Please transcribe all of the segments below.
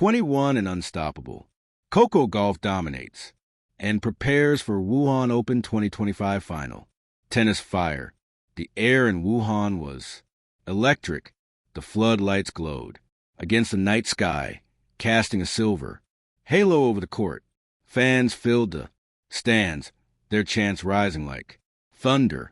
21 and unstoppable. Coco Gauff dominates and prepares for Wuhan Open 2025 final. Tennis fire. The air in Wuhan was electric. The floodlights glowed against the night sky, casting a silver halo over the court. Fans filled the stands, their chants rising like thunder,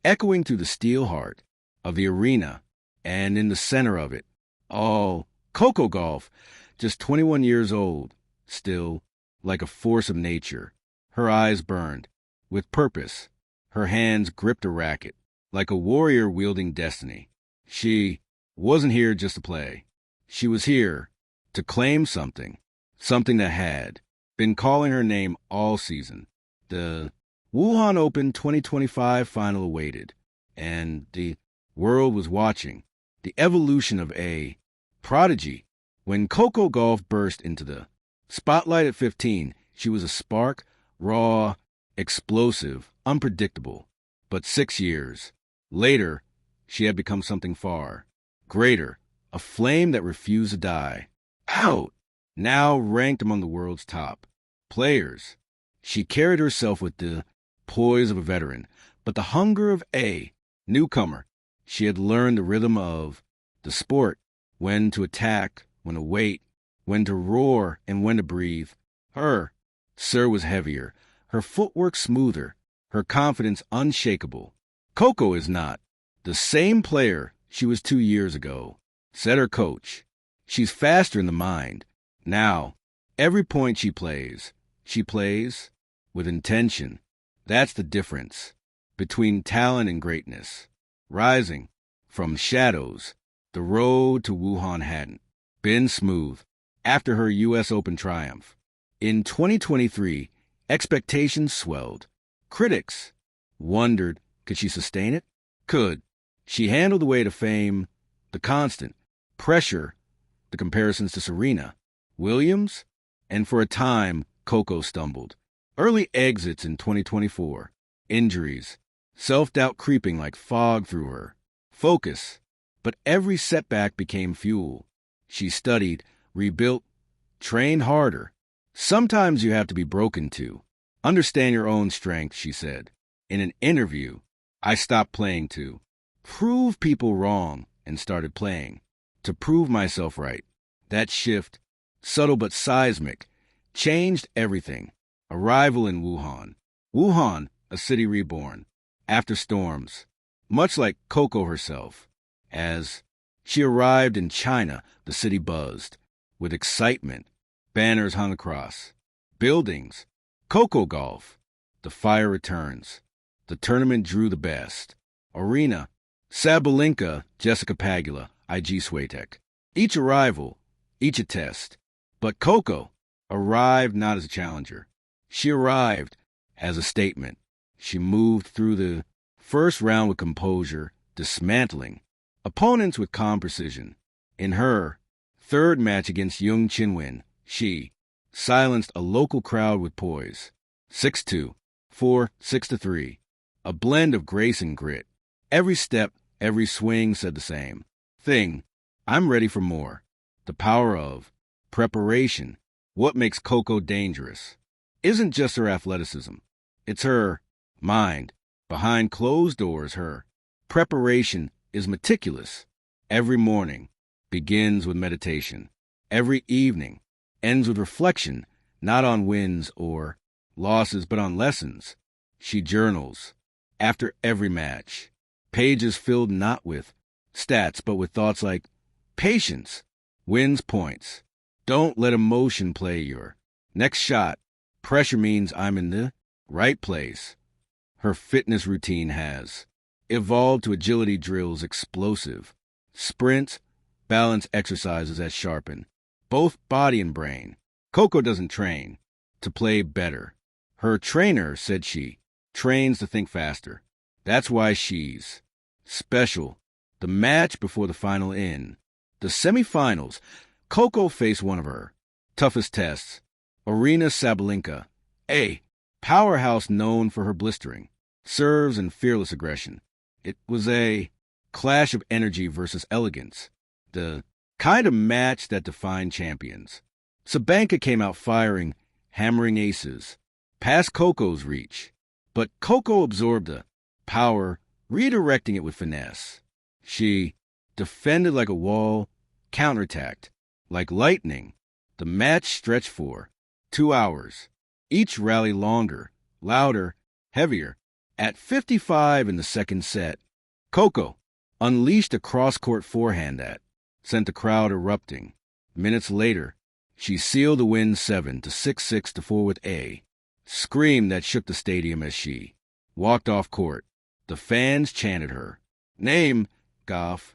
echoing through the steel heart of the arena, and in the center of it all, Coco Gauff, just 21 years old, still like a force of nature. Her eyes burned with purpose. Her hands gripped a racket like a warrior wielding destiny. She wasn't here just to play. She was here to claim something that had been calling her name all season. The Wuhan Open 2025 final awaited, and the world was watching the evolution of a prodigy. When Coco Gauff burst into the spotlight at 15, she was a spark, raw, explosive, unpredictable. But 6 years later, she had become something far greater, a flame that refused to die out. Now ranked among the world's top players, she carried herself with the poise of a veteran, but the hunger of a newcomer. She had learned the rhythm of the sport, when to attack, when to wait, when to roar, and when to breathe. Her serve was heavier, her footwork smoother, her confidence unshakable. Coco is not the same player she was 2 years ago, said her coach. She's faster in the mind. Now, every point she plays with intention. That's the difference between talent and greatness. Rising from shadows, the road to Wuhan hadn't been smooth after her U.S. Open triumph. In 2023, expectations swelled. Critics wondered, could she sustain it? Could she handle the weight of fame, the constant pressure, the comparisons to Serena Williams? And for a time, Coco stumbled. Early exits in 2024, injuries, self-doubt creeping like fog through her focus. But every setback became fuel. She studied, rebuilt, trained harder. Sometimes you have to be broken to understand your own strength, she said. In an interview, I stopped playing to prove people wrong and started playing to prove myself right. That shift, subtle but seismic, changed everything. Arrival in Wuhan. Wuhan, a city reborn after storms, much like Coco herself. As she arrived in China, the city buzzed with excitement. Banners hung across buildings. Coco Gauff. The fire returns. The tournament drew the best. Arena. Sabalenka, Jessica Pagula, IG Swiatek. Each arrival, each a test. But Coco arrived not as a challenger. She arrived as a statement. She moved through the first round with composure, dismantling opponents with calm precision. In her third match against Jung Chinwin, she silenced a local crowd with poise. 6-2, 4, 6-3. A blend of grace and grit. Every step, every swing said the same thing. I'm ready for more. The power of preparation. What makes Coco dangerous isn't just her athleticism. It's her mind. Behind closed doors, her preparation is meticulous. Every morning begins with meditation. Every evening ends with reflection, not on wins or losses, but on lessons. She journals after every match, pages filled not with stats, but with thoughts like patience wins points. Don't let emotion play your next shot. Pressure means I'm in the right place. Her fitness routine has evolved to agility drills, explosive sprints, balance exercises that sharpen both body and brain. Coco doesn't train to play better. Her trainer said she trains to think faster. That's why she's special. The match before the final in the semifinals, Coco faced one of her toughest tests, Aryna Sabalenka, a powerhouse known for her blistering serves and fearless aggression. It was a clash of energy versus elegance. The kind of match that defined champions. Sabanka came out firing, hammering aces, past Coco's reach. But Coco absorbed the power, redirecting it with finesse. She defended like a wall, counterattacked like lightning. The match stretched for 2 hours. Each rally longer, louder, heavier. At 55 in the second set, Coco unleashed a cross-court forehand that sent the crowd erupting. Minutes later, she sealed the win 7-6, 6-4 with a scream that shook the stadium as she walked off court. The fans chanted her name, Gauff,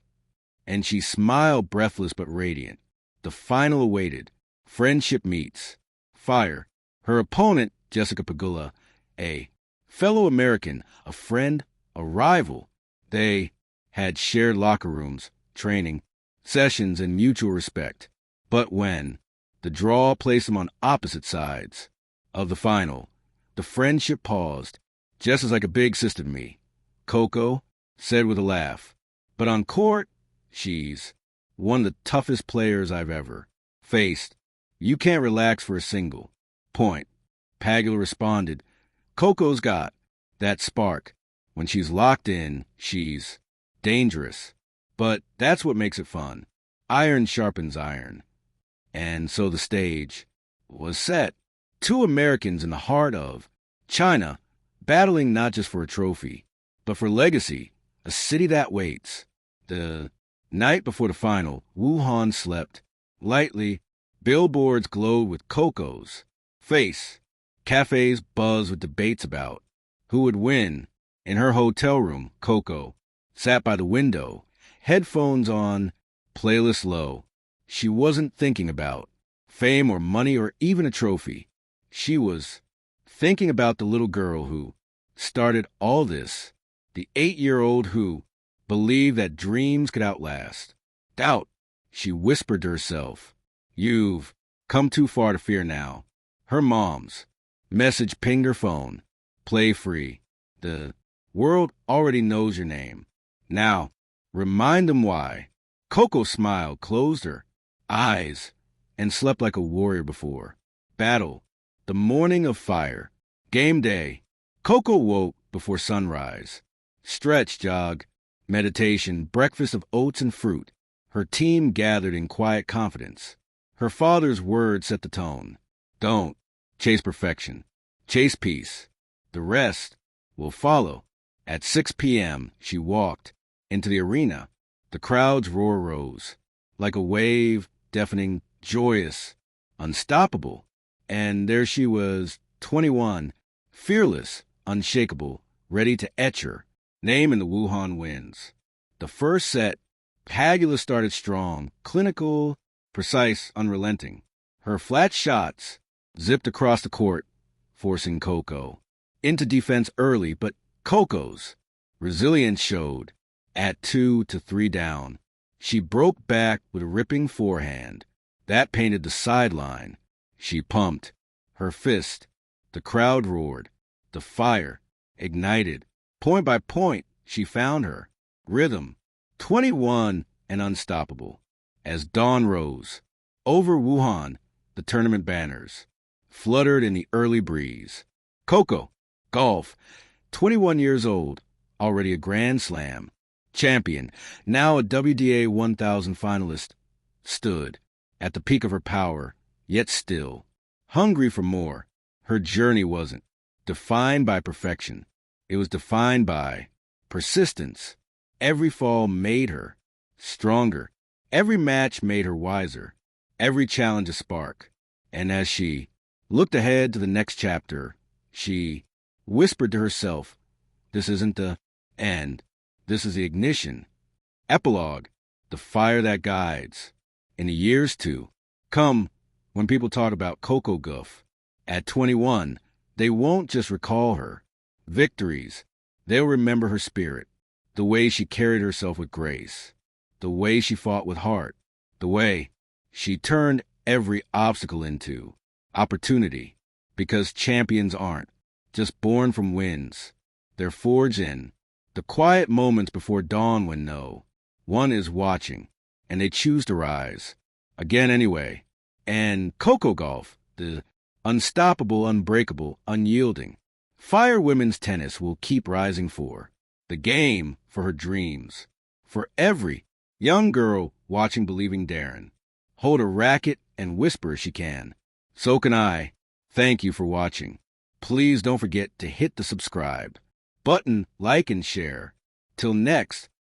and she smiled, breathless but radiant. The final awaited. Friendship meets fire. Her opponent, Jessica Pegula, a fellow American, a friend, a rival. They had shared locker rooms, training, sessions, and mutual respect. But when the draw placed them on opposite sides of the final, the friendship paused. Jess is like a big sister to me, Coco said with a laugh. But on court, she's one of the toughest players I've ever faced. You can't relax for a single point. Pagula responded, Coco's got that spark. When she's locked in, she's dangerous. But that's what makes it fun. Iron sharpens iron. And so the stage was set. Two Americans in the heart of China, battling not just for a trophy, but for legacy, a city that waits. The night before the final, Wuhan slept lightly. Billboards glowed with Coco's face. Cafes buzzed with debates about who would win. In her hotel room, Coco sat by the window, headphones on, playlist low. She wasn't thinking about fame or money or even a trophy. She was thinking about the little girl who started all this, the 8-year-old who believed that dreams could outlast doubt. She whispered to herself, You've come too far to fear now. Her mom's message pinged her phone. Play free. The world already knows your name. Now, remind them why. Coco smiled, closed her eyes, and slept like a warrior before battle. The morning of fire. Game day. Coco woke before sunrise. Stretch, jog, meditation, breakfast of oats and fruit. Her team gathered in quiet confidence. Her father's words set the tone. Don't chase perfection. Chase peace. The rest will follow. At 6 p.m., she walked into the arena. The crowd's roar rose. Like a wave, deafening, joyous, unstoppable. And there she was, 21, fearless, unshakable, ready to etch her name in the Wuhan winds. The first set, Pagula started strong, clinical, precise, unrelenting. Her flat shots zipped across the court, forcing Coco into defense early, but Coco's resilience showed. At 2-3 down, she broke back with a ripping forehand. That painted the sideline. She pumped her fist. The crowd roared. The fire ignited. Point by point, she found her rhythm. 21 and unstoppable. As dawn rose, over Wuhan, the tournament banners fluttered in the early breeze. Coco Gauff, 21 years old, already a Grand Slam champion, now a WDA 1000 finalist, stood at the peak of her power, yet still hungry for more. Her journey wasn't defined by perfection. It was defined by persistence. Every fall made her stronger. Every match made her wiser. Every challenge a spark. And as she looked ahead to the next chapter, she whispered to herself, this isn't the end. This is the ignition. Epilogue, the fire that guides. In the years to come, when people talk about Coco Gauff, at 21, they won't just recall her victories. They'll remember her spirit, the way she carried herself with grace, the way she fought with heart, the way she turned every obstacle into opportunity, because champions aren't just born from wins. They're forged in the quiet moments before dawn when no one is watching. and they choose to rise. Again anyway. And Coco Gauff, the unstoppable, unbreakable, unyielding. Fire women's tennis will keep rising for the game, for her dreams, for every young girl watching, believing, daring. Hold a racket and whisper she can. So can I. Thank you for watching. Please don't forget to hit the subscribe button, like and share. Till next,